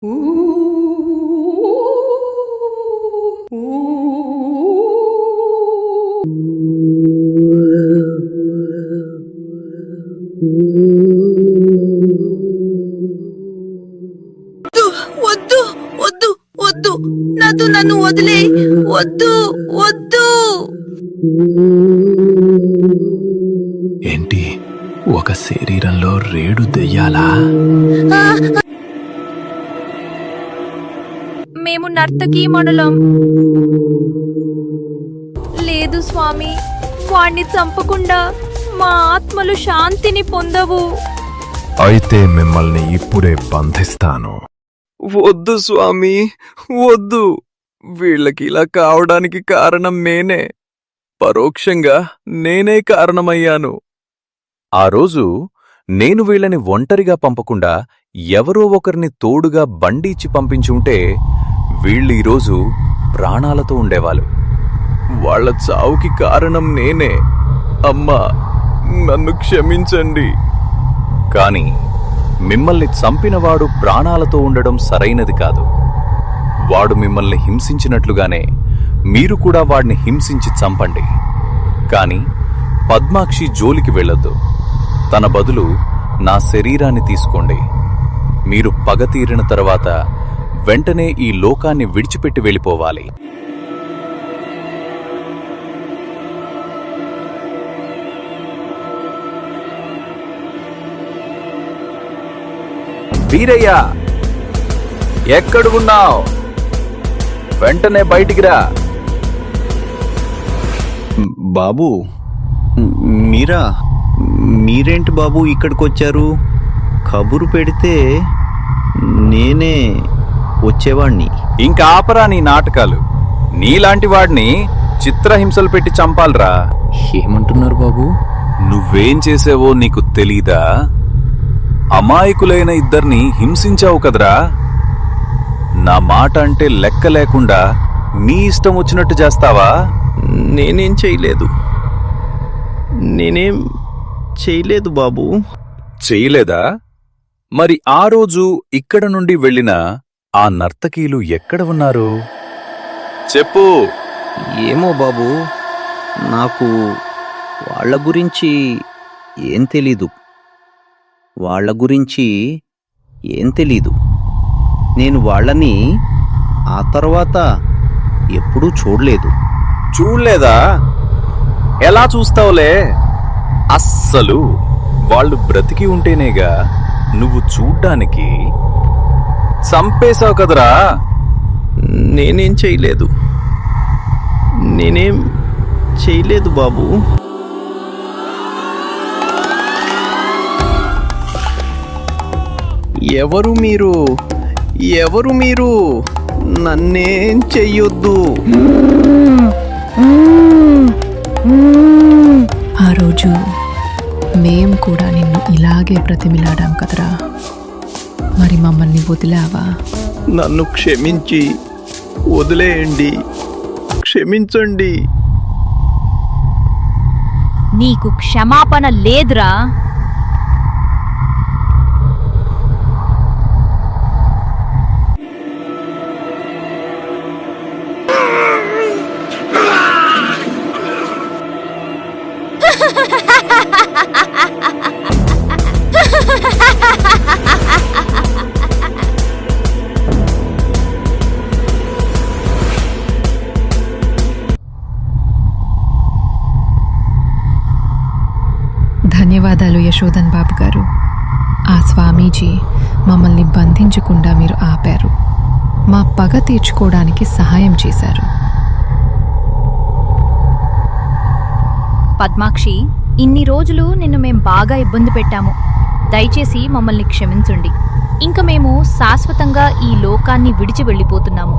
వద్దు వద్దు వద్దు, నాతో నన్ను వదిలే, వద్దు వద్దు. ఏంటి, ఒక శరీరంలో రేడు దెయ్యాలా? మేము నర్తకీ మండలం. లేదు స్వామి, వాణ్ణి చంపకుండా మా ఆత్మలు శాంతిని పొందవు. అయితే మిమ్మల్ని ఇప్పుడే బంధిస్తాను. వద్దు స్వామి, వద్దు. వీళ్ళకి ఇలా కావడానికి కారణం నేనే. పరోక్షంగా నేనే కారణమయ్యాను. ఆ రోజు నేను వీళ్ళని ఒంటరిగా పంపకుండా ఎవరో ఒకరిని తోడుగా బండిచ్చి పంపించుంటే వీళ్ళు ఈరోజు ప్రాణాలతో ఉండేవాళ్ళు. వాళ్ళ చావుకి కారణం నేనే. అమ్మా, నన్ను క్షమించండి. కాని మిమ్మల్ని చంపినవాడు ప్రాణాలతో ఉండడం సరైనది కాదు. వాడు మిమ్మల్ని హింసించినట్లుగానే మీరు కూడా వాడిని హింసించి చంపండి. కాని పద్మాక్షి జోలికి వెళ్ళొద్దు. తన బదులు నా శరీరాన్ని తీసుకోండి. మీరు పగ తీరిన తర్వాత వెంటనే ఈ లోకాన్ని విడిచిపెట్టి వెళ్ళిపోవాలి. వీరయ్యా, ఎక్కడున్నావ్? వెంటనే బయటికి రా. బాబూ, మీరేంటి బాబు ఇక్కడికొచ్చారు? కబురు పెడితే నేనే వచ్చేవాణ్ణి. ఇంకా ఆపరా నీ నాటకాలు. నీలాంటి వాడిని చిత్రహింసలు పెట్టి చంపాలరా. ఏమంటున్నారు బాబు? నువ్వేం చేసావో నీకు తెలీదా? అమాయకులైన ఇద్దరిని హింసించావు కదరా. నా మాట అంటే లెక్క లేకుండా నీ ఇష్టం వచ్చినట్టు చేస్తావా? నేనేం చేయలేదు బాబు. చెయ్యలేదా? మరి ఆ రోజు ఇక్కడ నుండి వెళ్ళిన ఆ నర్తకీలు ఎక్కడ ఉన్నారు? చెప్పు. ఏమో బాబు, నాకు వాళ్ళ గురించి ఏం తెలీదు. నేను వాళ్ళని ఆ తర్వాత ఎప్పుడూ చూడలేదా? ఎలా చూస్తావులే? అస్సలు వాళ్ళు బ్రతికి ఉంటేనేగా నువ్వు చూడ్డానికి. చంపేశావు కదరా. నేనేం చేయలేదు బాబు. ఎవరు మీరు? నన్నేం చెయ్యొద్దు. ఆ రోజు మేం కూడా నిన్ను ఇలాగే బ్రతిమిలాడాం కదరా. మరి మమ్మల్ని వదిలావా? నన్ను క్షమించి వదిలేయండి. క్షమించండి. నీకు క్షమాపణ లేదురా. ధన్యవాదాలు యశోదన్ బాబు గారు. ఆ స్వామీజీ మమ్మల్ని బంధించకుండా మీరు ఆపారు. మా పగ తీర్చుకోవడానికి సహాయం చేశారు. పద్మాక్షి, ఇన్ని రోజులు నిన్ను మేం బాగా ఇబ్బంది పెట్టాము. దయచేసి మమ్మల్ని క్షమించండి. ఇంక మేము శాశ్వతంగా ఈ లోకాన్ని విడిచి వెళ్ళిపోతున్నాము.